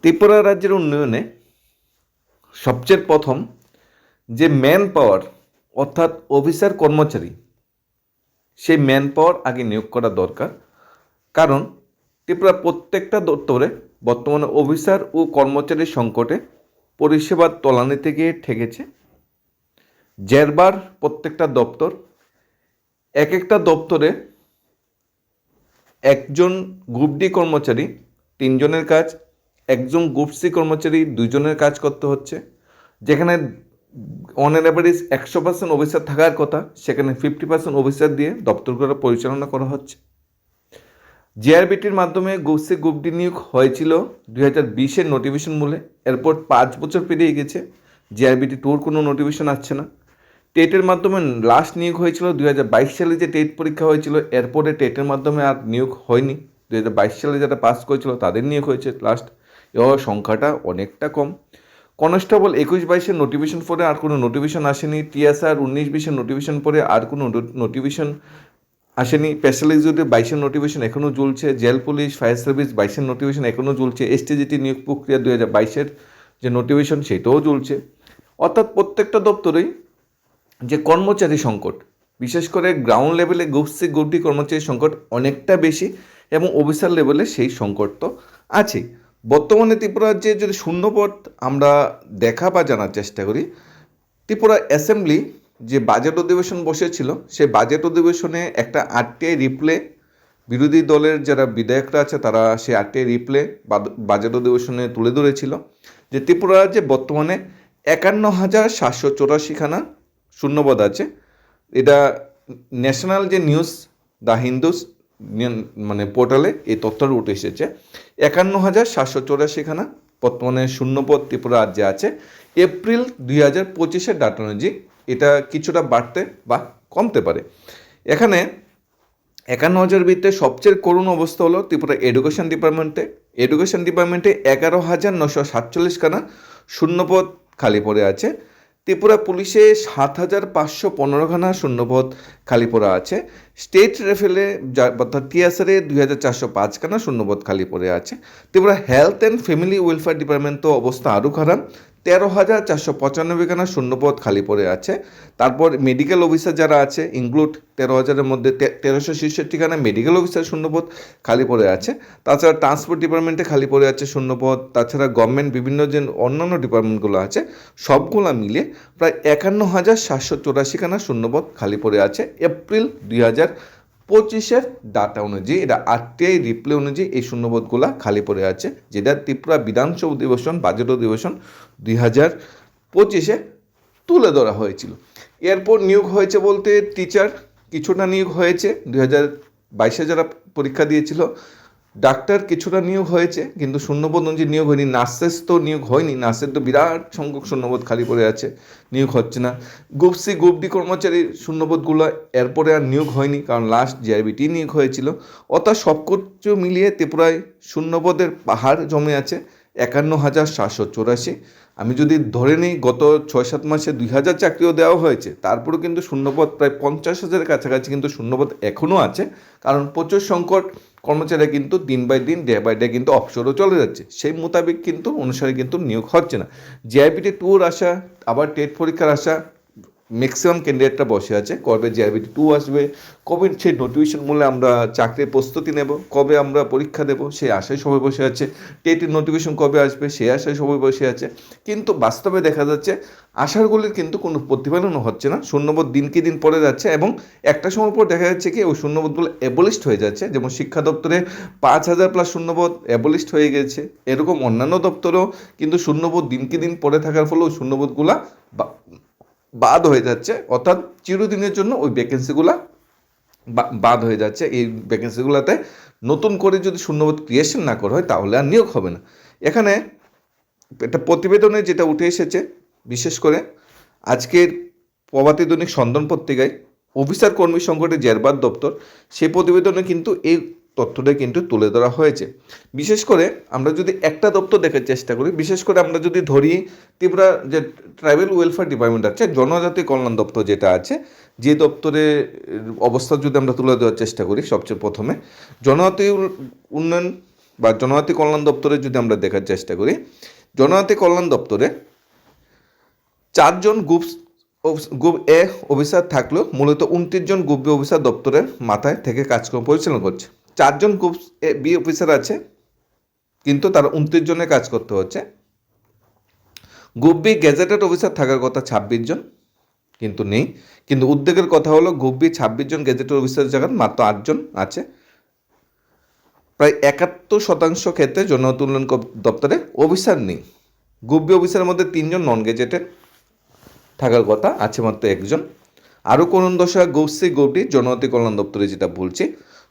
ত্রিপুরা রাজ্যের উন্নয়নে সবচেয়ে প্রথম যে ম্যান পাওয়ার অর্থাৎ অফিসার কর্মচারী, সেই ম্যান পাওয়ার আগে নিয়োগ করা দরকার। কারণ ত্রিপুরা প্রত্যেকটা দপ্তরে বর্তমানে অফিসার ও কর্মচারীর সংকটে পরিষেবার তলানিতে গিয়ে ঠেকেছে। জেরবার প্রত্যেকটা দপ্তর, এক একটা দপ্তরে একজন গ্রুপ ডি কর্মচারী 3 জনের কাজ, একজন গ্রুপ সি কর্মচারী 2 জনের কাজ করতে হচ্ছে। যেখানে অন অ্যান অ্যাভারেজ 100% অফিসার থাকার কথা, সেখানে 50% অফিসার দিয়ে দপ্তরগুলো পরিচালনা করা হচ্ছে। জিআরবিটির মাধ্যমে গ্রুপ সি গ্রুপ ডি নিয়োগ হয়েছিল 2020-এর নোটিফিকেশন মূলে। এরপর 5 বছর পেরিয়ে গেছে, জিআরবিটি 2-র কোনো নোটিফিকেশন আসছে না। টেটের মাধ্যমে লাস্ট নিয়োগ হয়েছিল 2022 সালে, যে টেট পরীক্ষা হয়েছিল। এরপরে টেটের মাধ্যমে আর নিয়োগ হয়নি। 2022 সালে যারা পাস করেছিল তাদের নিয়োগ হয়েছে লাস্ট। এর সংখ্যাটা অনেকটা কম। কনস্টেবল 21-22-এর নোটিফিকেশন পরে আর কোনো নোটিফিকেশন আসেনি। টিএসআর 19-20-এর নোটিফিকেশন পরে আর কোনো নোটিফিকেশন আসেনি। স্পেশাল এক্সিকিউটিভ 22-এর নোটিফিকেশন এখনও চলছে। জেল পুলিশ, ফায়ার সার্ভিস 22-এর নোটিফিকেশন এখনও চলছে। এসটিজিটি নিয়োগ প্রক্রিয়া 2022-এর যে নোটিফিকেশন সেটাও চলছে। অর্থাৎ প্রত্যেকটা দপ্তরেই যে কর্মচারী সংকট, বিশেষ করে গ্রাউন্ড লেভেলে গ্রুপ সি গ্রুপ ডি কর্মচারী সংকট অনেকটা বেশি, এবং অফিসার লেভেলে সেই সংকট তো আছেই। বর্তমানে ত্রিপুরা রাজ্যে যদি শূন্যপদ আমরা দেখা বা জানার চেষ্টা করি, ত্রিপুরা অ্যাসেম্বলি যে বাজেট অধিবেশন বসেছিল, সেই বাজেট অধিবেশনে একটা আরটিআই রিপ্লে, বিরোধী দলের যারা বিধায়করা আছে তারা সেই আরটিআই রিপ্লে বাজেট অধিবেশনে তুলে ধরেছিল যে ত্রিপুরা রাজ্যে বর্তমানে 51,784খানা শূন্যপদ আছে। এটা ন্যাশনাল যে নিউজ দ্য হিন্দুস পোর্টালে এই তথ্যটা উঠে এসেছে। 51,784খানা বর্তমানে শূন্যপদ ত্রিপুরা রাজ্যে আছে। এপ্রিল 2025-এর ডাটা অনুযায়ী এটা কিছুটা বাড়তে বা কমতে পারে। এখানে 51,000 ভিতরে সবচেয়ে করুণ অবস্থা হলো ত্রিপুরা এডুকেশন ডিপার্টমেন্টে। এডুকেশন ডিপার্টমেন্টে 11,947খানা শূন্যপদ খালি পড়ে আছে। ত্রিপুরা পুলিশে 7,515খানা শূন্যপদ খালি পড়ে আছে। স্টেট রেফেলে অর্থাৎ টিএসআরে 2,405খানা শূন্যপদ খালি পড়ে আছে। Tripura health and family welfare department তো অবস্থা আরও খারাপ, 13,495খানা শূন্যপদ খালি পড়ে আছে। তারপর মেডিকেল অফিসার যারা আছে ইনক্লুড 13,000-এর মধ্যে 1,366খানা মেডিকেল অফিসার শূন্যপদ খালি পড়ে আছে। তাছাড়া ট্রান্সপোর্ট ডিপার্টমেন্টে খালি পড়ে আছে শূন্যপদ। তাছাড়া গভর্নমেন্ট বিভিন্ন যে অন্যান্য ডিপার্টমেন্টগুলো আছে সবগুলো মিলিয়ে প্রায় 51,784খানা শূন্যপদ খালি পড়ে আছে এপ্রিল 2025-এর ডাটা অনুযায়ী। এটা আরটিআই রিপ্লে অনুযায়ী এই শূন্যপদগুলো খালি পড়ে আছে, যেটা ত্রিপুরা বিধানসভা অধিবেশন বাজেট অধিবেশন 2025-এ তুলে ধরা হয়েছিল। এরপর নিয়োগ হয়েছে বলতে টিচার কিছুটা নিয়োগ হয়েছে 2022-এ যারা পরীক্ষা দিয়েছিল। ডাক্তার কিছুটা নিয়োগ হয়েছে, কিন্তু শূন্যপদ অনুযায়ী নিয়োগ হয়নি। নার্সেস তো নিয়োগ হয়নি, নার্সের তো বিরাট সংখ্যক শূন্যপদ খালি পড়ে আছে, নিয়োগ হচ্ছে না। গ্রুপ সি গ্রুপ ডি কর্মচারীর শূন্যপদগুলো এরপরে আর নিয়োগ হয়নি, কারণ লাস্ট জিআরবিটি নিয়োগ হয়েছিল। অর্থাৎ সব কিছু মিলিয়ে ত্রিপুরায় শূন্যপদের পাহাড় জমে আছে 51,784। আমি যদি ধরে নিই গত 6-7 মাসে 2,000 চাকরিও দেওয়া হয়েছে, তারপরেও কিন্তু শূন্যপদ প্রায় 50,000-এর কাছাকাছি কিন্তু শূন্যপদ এখনও আছে। কারণ প্রচুর সংকট, কর্মচারীরা কিন্তু দিন বাই দিন ডে বাই ডে কিন্তু অফশোরও চলে যাচ্ছে, সেই মোতাবেক কিন্তু অনুসারে কিন্তু নিয়োগ হচ্ছে না। জিআরবিটি 2-র আশা, আবার টেট পরীক্ষার আশা ম্যাক্সিমাম ক্যান্ডিডেটরা বসে আছে। কবে জিআরবিটি 2 আসবে, কবে সেই নোটিফিকেশন মূল্যে আমরা চাকরির প্রস্তুতি নেব, কবে আমরা পরীক্ষা দেব সেই আশায় সবাই বসে আছে। টেটের নোটিফিকেশন কবে আসবে সেই আশায় সবাই বসে আছে। কিন্তু বাস্তবে দেখা যাচ্ছে আশাগুলির কিন্তু কোনো প্রতিফলন হচ্ছে না। শূন্যপদ দিনকে দিন পড়ে যাচ্ছে, এবং একটা সময় পর দেখা যাচ্ছে কি ওই শূন্যপদগুলো অ্যাবলিস্ট হয়ে যাচ্ছে। যেমন শিক্ষা দপ্তরে 5,000+ শূন্যপদ অ্যাবলিস্ট হয়ে গেছে, এরকম অন্যান্য দপ্তরেও কিন্তু শূন্যপদ দিনকে দিন পড়ে থাকার ফলে ওই শূন্যপদগুলা বাদ হয়ে যাচ্ছে। অর্থাৎ চিরদিনের জন্য ওই ভ্যাকেন্সিগুলো বাদ হয়ে যাচ্ছে। এই ভ্যাকেন্সিগুলোতে নতুন করে যদি শূন্যপদ ক্রিয়েশন না করা হয় তাহলে আর নিয়োগ হবে না। এখানে একটা প্রতিবেদনে যেটা উঠে এসেছে, বিশেষ করে আজকের প্রভাতী দৈনিক সন্ধান পত্রিকায় অফিসার কর্মী সংকটের জেরবার দপ্তর, সেই প্রতিবেদনে কিন্তু এই তথ্যটা কিন্তু তুলে ধরা হয়েছে। বিশেষ করে আমরা যদি একটা দপ্তর দেখার চেষ্টা করি, বিশেষ করে আমরা যদি ধরি ত্রিপুরা যে ট্রাইবাল ওয়েলফেয়ার ডিপার্টমেন্ট আছে, জনজাতি কল্যাণ দপ্তর যেটা আছে, যে দপ্তরে অবস্থা যদি আমরা তুলে দেওয়ার চেষ্টা করি, সবচেয়ে প্রথমে জনজাতি উন্নয়ন বা জনজাতি কল্যাণ দপ্তরে যদি আমরা দেখার চেষ্টা করি, জনজাতি কল্যাণ দপ্তরে 4 জন গ্রুপ এ অফিসার থাকলেও মূলত 29 জন গ্রুপ বি অফিসার দপ্তরের মাথায় থেকে কাজকর্ম পরিচালনা করছে। 4 জন গ্রুপ এ বি অফিসার আছে, কিন্তু তারা 29 জনের কাজ করতে হচ্ছে। গ্রুপ বি গেজেটেড অফিসার থাকার কথা 26 জন, কিন্তু নেই। কিন্তু উদ্বেগের কথা হলো গ্রুপ বি 26 জন গেজেটেড অফিসারের জায়গায় মাত্র 8 জন আছে। প্রায় 71% ক্ষেত্রে জনজাতি উন্নয়ন দপ্তরে অফিসার নেই। গ্রুপ বি অফিসারের মধ্যে 3 জন নন গেজেটেড থাকার কথা, আছে মাত্র 1 জন। আরও কোন দশা গ্রুপ সি গ্রুপ ডি জনজাতি কল্যাণ দপ্তরে যেটা বলছি,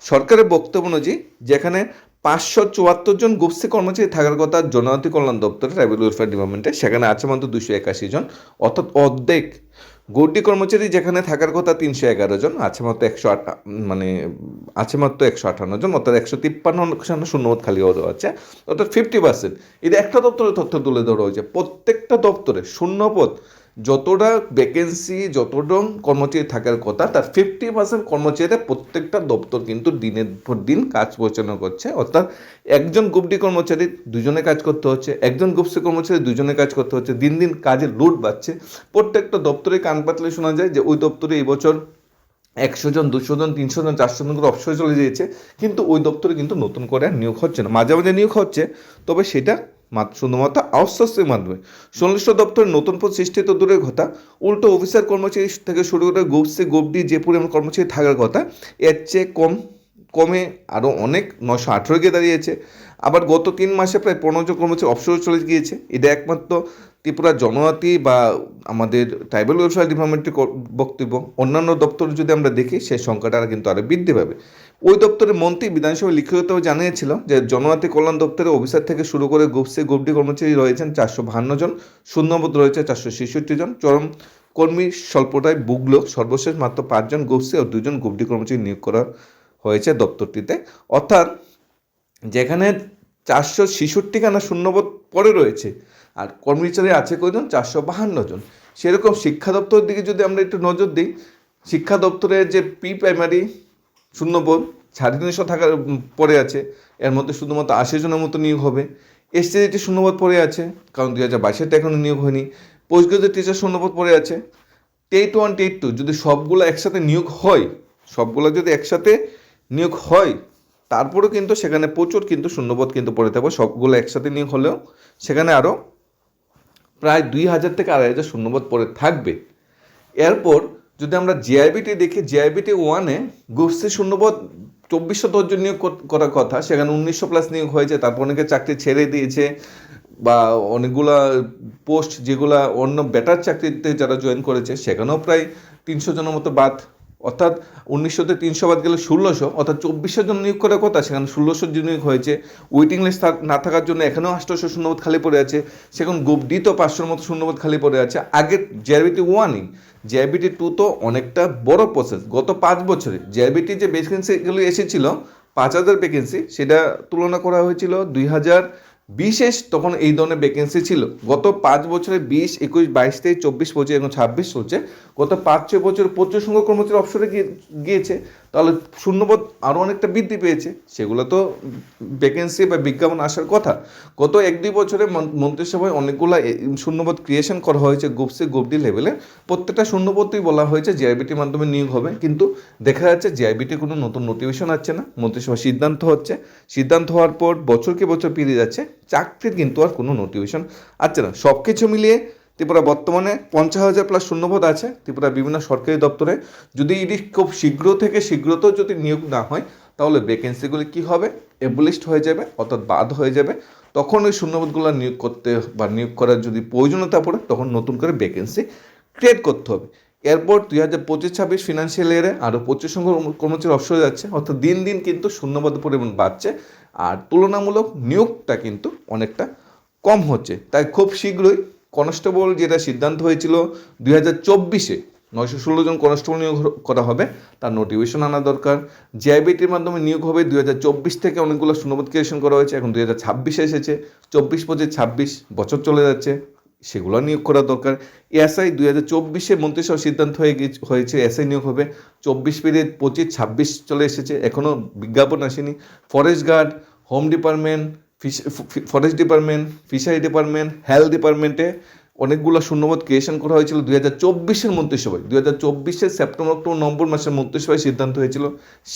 সরকারের বক্তব্য অনুযায়ী যেখানে 574 জন গ্রুপ সি কর্মচারী থাকার কথা জনজাতি কল্যাণ দপ্তরে ট্রাইবাল ওয়েলফেয়ার ডিপার্টমেন্টে, সেখানে আছে মাত্র 281 জন, অর্থাৎ অর্ধেক। গ্রুপ ডি কর্মচারী যেখানে থাকার কথা 311 জন, আছে মাত্র 158 জন, অর্থাৎ 153 শূন্যপদ খালি হওয়া আছে, অর্থাৎ 50%। এটা একটা দপ্তরের তথ্য তুলে ধরা হয়েছে। প্রত্যেকটা দপ্তরে শূন্যপদ যতটা ভ্যাকেন্সি, যতটা কর্মচারী থাকার কথা, তার 50% কর্মচারীরা প্রত্যেকটা দপ্তর কিন্তু দিনের পর দিন কাজ পরিচালনা করছে। অর্থাৎ একজন গ্রুপ ডি কর্মচারী 2 জনে কাজ করতে হচ্ছে, একজন গ্রুপ সি কর্মচারী 2 জনে কাজ করতে হচ্ছে। দিন দিন কাজের লোড বাড়ছে। প্রত্যেকটা দপ্তরে কান পাতলে শোনা যায় যে ওই দপ্তরে এই বছর 100 জন, 200 জন, 300 জন, 400 জন করে অবসরে চলে গিয়েছে, কিন্তু ওই দপ্তরে কিন্তু নতুন করে আর নিয়োগ হচ্ছে না। মাঝে মাঝে নিয়োগ হচ্ছে, তবে সেটা শুধুমাত্র আউটসোর্সিং মাধ্যমে। সংশ্লিষ্ট দপ্তরের নতুন পদ সৃষ্টি তো দূরের কথা, উল্টো অফিসার কর্মচারী থেকে শুরু করে গ্রুপ সি গ্রুপ ডি যে পরিমাণ কর্মচারী থাকার কথা, এর চেয়ে কমে আরও অনেক 918 গিয়ে দাঁড়িয়েছে। আবার গত 3 মাসে প্রায় 15 জন কর্মচারী অবসরে চলে গিয়েছে। এটা একমাত্র ত্রিপুরা জনজাতি বা আমাদের ট্রাইবাল ওয়েলফেয়ার ডিপার্টমেন্টের বক্তব্য। অন্যান্য দপ্তরে যদি আমরা দেখি, সেই সংখ্যাটা কিন্তু আরও বৃদ্ধি পাবে। ওই দপ্তরের মন্ত্রী বিধানসভায় লিখিতভাবে জানিয়েছিল যে জনজাতি কল্যাণ দপ্তরের অফিসার থেকে শুরু করে গ্রুপ সি গ্রুপ ডি কর্মচারী রয়েছেন 452 জন, শূন্যপদ রয়েছে 466 জন, চরম কর্মী স্বল্পতায় ভুগলেও সর্বশেষ মাত্র 5 জন গ্রুপ সি ও 2 জন গ্রুপ ডি কর্মচারী নিয়োগ করা হয়েছে দপ্তরটিতে। অর্থাৎ যেখানে 466খানা শূন্যপদ পড়ে রয়েছে, আর কর্মচারী আছে কয়জন? 452 জন। সেরকম শিক্ষা দপ্তরের দিকে যদি আমরা একটু নজর দিই, শিক্ষা দপ্তরের যে প্রি প্রাইমারি শূন্যপদ 350 থাকার পড়ে আছে, এর মধ্যে শুধুমাত্র 80 জনের মতো নিয়োগ হবে। এসটিজিটি শূন্যপদ পড়ে আছে, কারণ 2022-এরটা এখনও নিয়োগ হয়নি। পোস্ট গ্রাজুয়েট টিচার শূন্যপদ পড়ে আছে। টেট 1 টেট 2 যদি সবগুলো একসাথে নিয়োগ হয়, তারপরেও কিন্তু সেখানে প্রচুর কিন্তু শূন্যপদ কিন্তু পড়ে থাকবে। সবগুলো একসাথে নিয়োগ হলেও সেখানে আরও প্রায় 2000 থেকে 2500 শূন্যপদ পড়ে থাকবে। এরপর যদি আমরা জিআইবিটি দেখি, জিআইবিটি 1-এ গ্রুপ সি শূন্যপদ 2410 জন নিয়োগ করার কথা, সেখানে 1900+ নিয়োগ হয়েছে। তারপর অনেকে চাকরি ছেড়ে দিয়েছে, বা অনেকগুলা পোস্ট যেগুলা অন্য বেটার চাকরিতে যারা জয়েন করেছে, সেখানেও প্রায় 300 জনের মতো বাদ। অর্থাৎ 1900-তে 300 বাদ গেলে 1600, অর্থাৎ 2400 জন নিয়োগ করার কথা, সেখানে 1600 নিয়োগ হয়েছে। ওয়েটিং লিস্ট না থাকার জন্য এখানেও 800 শূন্যপদ খালি পড়ে আছে। সেখানে গ্রুপ ডি তো 500-র মতো শূন্যপদ খালি পড়ে আছে। আগের জিআইবিটি 1-ই, জিআইবিটি 2 তো অনেকটা বড় প্রসেস। গত 5 বছরে জিআইবিটি যে ভ্যাকেন্সিগুলো এসেছিল 5000 ভ্যাকেন্সি, সেটা তুলনা করা হয়েছিল 2020-এ, তখন এই ধরনের ভ্যাকেন্সি ছিল। গত 5 বছরে 20, 21, 22, 23, 24, 25 এবং 26 চলছে। গত 5-6 বছরে প্রচুর সংখ্যক কর্মচারী অবসরে গিয়েছে, তাহলে শূন্যপদ আরও অনেকটা বৃদ্ধি পেয়েছে। সেগুলো তো ভ্যাকেন্সি বা বিজ্ঞাপন আসার কথা। গত 1-2 বছরে মন্ত্রিসভায় অনেকগুলো শূন্যপদ ক্রিয়েশন করা হয়েছে গ্রুপ সি গ্রুপ ডি লেভেলে। প্রত্যেকটা শূন্যপদই বলা হয়েছে জিআইবিটির মাধ্যমে নিয়োগ হবে, কিন্তু দেখা যাচ্ছে জিআইবিটি কোনো নতুন নোটিফিকেশন আসছে না। মন্ত্রিসভা সিদ্ধান্ত হওয়ার পর বছরকে বছর পেরিয়ে যাচ্ছে, চাকরির কিন্তু আর কোনো নোটিফিকেশন আসছে না। সব কিছু মিলিয়ে ত্রিপুরা বর্তমানে 50,000+ শূন্যপদ আছে ত্রিপুরা বিভিন্ন সরকারি দপ্তরে। যদি এটি খুব শীঘ্রতর যদি নিয়োগ না হয়, তাহলে ভ্যাকেন্সিগুলি কী হবে? অ্যাবলিশড হয়ে যাবে, অর্থাৎ বাদ হয়ে যাবে। তখন ওই শূন্যপদগুলো নিয়োগ করার যদি প্রয়োজনীয়তা পড়ে, তখন নতুন করে ভ্যাকেন্সি ক্রিয়েট করতে হবে। এরপর 2025-26 ফিনান্সিয়াল ইয়ারে আরও 25 সংখ্যক কর্মচারী অবসরে যাচ্ছে, অর্থাৎ দিন দিন কিন্তু শূন্যপদের পরিমাণ বাড়ছে, আর তুলনামূলক নিয়োগটা কিন্তু অনেকটা কম হচ্ছে। তাই খুব শীঘ্রই কনস্টেবল যেটা সিদ্ধান্ত হয়েছিল 2024-এ 916 জন কনস্টেবল নিয়োগ করা হবে, তার নোটিফিকেশন আনা দরকার। জিআইবিটির মাধ্যমে নিয়োগ হবে 2024 থেকে, অনেকগুলো শূন্যপদ ক্রিয়েশন করা হয়েছে, এখন 2026 এসেছে। 24-25-26 বছর চলে যাচ্ছে, সেগুলো নিয়োগ করা দরকার। এসআই 2024-এ মন্ত্রিসভার সিদ্ধান্ত হয়েছে এসআই নিয়োগ হবে। 24 পেরিয়ে 25-26 চলে এসেছে, এখনও বিজ্ঞাপন আসেনি। Forest guard, home department, forest department, fishery department, health ডিপার্টমেন্টে অনেকগুলো শূন্যপদ ক্রিয়েশন করা হয়েছিল 2024-এর মন্ত্রিসভায়। 2024-এর সেপ্টেম্বর অক্টোবর নভেম্বর মাসের মন্ত্রিসভায় সিদ্ধান্ত হয়েছিল,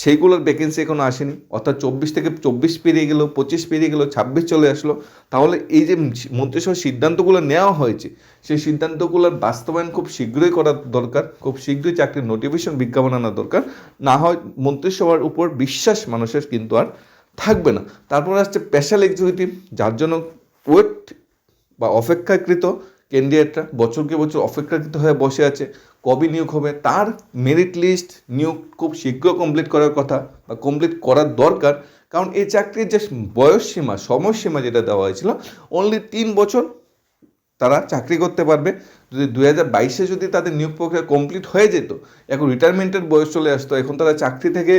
সেইগুলোর ভ্যাকেন্সি এখনও আসেনি। অর্থাৎ 24 পেরিয়ে গেল, 25 পেরিয়ে গেল, 26 চলে আসলো। তাহলে এই যে মন্ত্রিসভার সিদ্ধান্তগুলো নেওয়া হয়েছে, সেই সিদ্ধান্তগুলোর বাস্তবায়ন খুব শীঘ্রই করা দরকার, খুব শীঘ্রই চাকরির নোটিফিকেশন বিজ্ঞাপন আনা দরকার। না হয় মন্ত্রিসভার উপর বিশ্বাস মানুষের কিন্তু আর থাকবে না। তারপর আসছে স্পেশাল এক্সিকিউটিভ, যার জন্য ওয়েট বা অপেক্ষাকৃত ক্যান্ডিডেটরা বছরকে বছর অপেক্ষাকৃত হয়ে বসে আছে, কবে নিয়োগ হবে, তার মেরিট লিস্ট নিয়োগ খুব শীঘ্র কমপ্লিট করার কথা বা কমপ্লিট করার দরকার। কারণ এই চাকরির যে বয়সসীমা, সময়সীমা যেটা দেওয়া হয়েছিল, অনলি 3 বছর তারা চাকরি করতে পারবে। যদি 2022-এ যদি তাদের নিয়োগ প্রক্রিয়া কমপ্লিট হয়ে যেত, এখন রিটায়ারমেন্টের বয়স চলে আসতো, এখন তারা চাকরি থেকে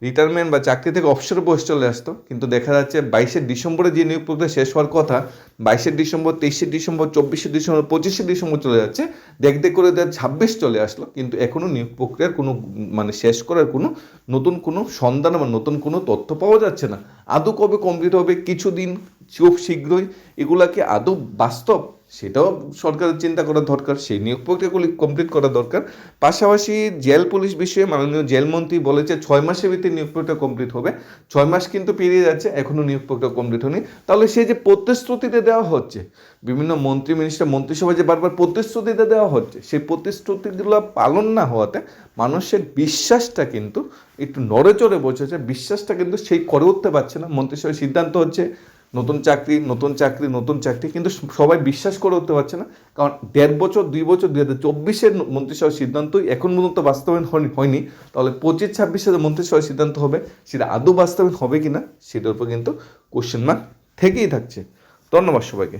রিটায়ারমেন্ট বা চাকরি থেকে অবসরের বয়স চলে আসতো। কিন্তু দেখা যাচ্ছে 22শে ডিসেম্বরে যে নিয়োগ প্রক্রিয়া শেষ হওয়ার কথা, 22শে ডিসেম্বর, 23শে ডিসেম্বর, 24শে ডিসেম্বর, 25শে ডিসেম্বর চলে যাচ্ছে, দেখতে করে 2026 চলে আসলো, কিন্তু এখনও নিয়োগ প্রক্রিয়ার কোনো মানে শেষ করার কোনো নতুন কোনো সন্ধান বা নতুন কোনো তথ্য পাওয়া যাচ্ছে না। আদৌ কবে কমপ্লিট হবে, কিছুদিন, খুব শীঘ্রই, এগুলাকে আদৌ বাস্তব, সেটাও সরকারের চিন্তা করা দরকার, সেই নিয়োগ প্রক্রিয়াগুলি কমপ্লিট করা দরকার। পাশাপাশি জেল পুলিশ বিষয়ে মাননীয় জেলমন্ত্রী বলেছে 6 মাসের ভিতরে নিয়োগ প্রক্রিয়া কমপ্লিট হবে। 6 মাস কিন্তু পেরিয়ে যাচ্ছে, এখনও নিয়োগ প্রক্রিয়া কমপ্লিট হয়নি। তাহলে সেই যে প্রতিশ্রুতিতে দেওয়া হচ্ছে, বিভিন্ন মন্ত্রী মিনিস্টার মন্ত্রিসভায় যে বারবার প্রতিশ্রুতিতে দেওয়া হচ্ছে, সেই প্রতিশ্রুতিগুলো পালন না হওয়াতে মানুষের বিশ্বাসটা কিন্তু একটু নড়েচড়ে বসেছে, বিশ্বাসটা কিন্তু সেই করে উঠতে পারছে না। মন্ত্রিসভায় সিদ্ধান্ত হচ্ছে নতুন চাকরি, নতুন চাকরি, নতুন চাকরি, কিন্তু সবাই বিশ্বাস করে উঠতে পারছে না। কারণ 1.5 বছর 2 বছর 2024-এর মন্ত্রিসভার সিদ্ধান্তই এখন পর্যন্ত বাস্তবায়ন হয়নি। তাহলে 25-26-এর মন্ত্রিসভার সিদ্ধান্ত হবে, সেটা আদৌ বাস্তবায়ন হবে কি না, সেটার উপর কিন্তু কোশ্চেন মার্ক থেকেই থাকছে। ধন্যবাদ সবাইকে।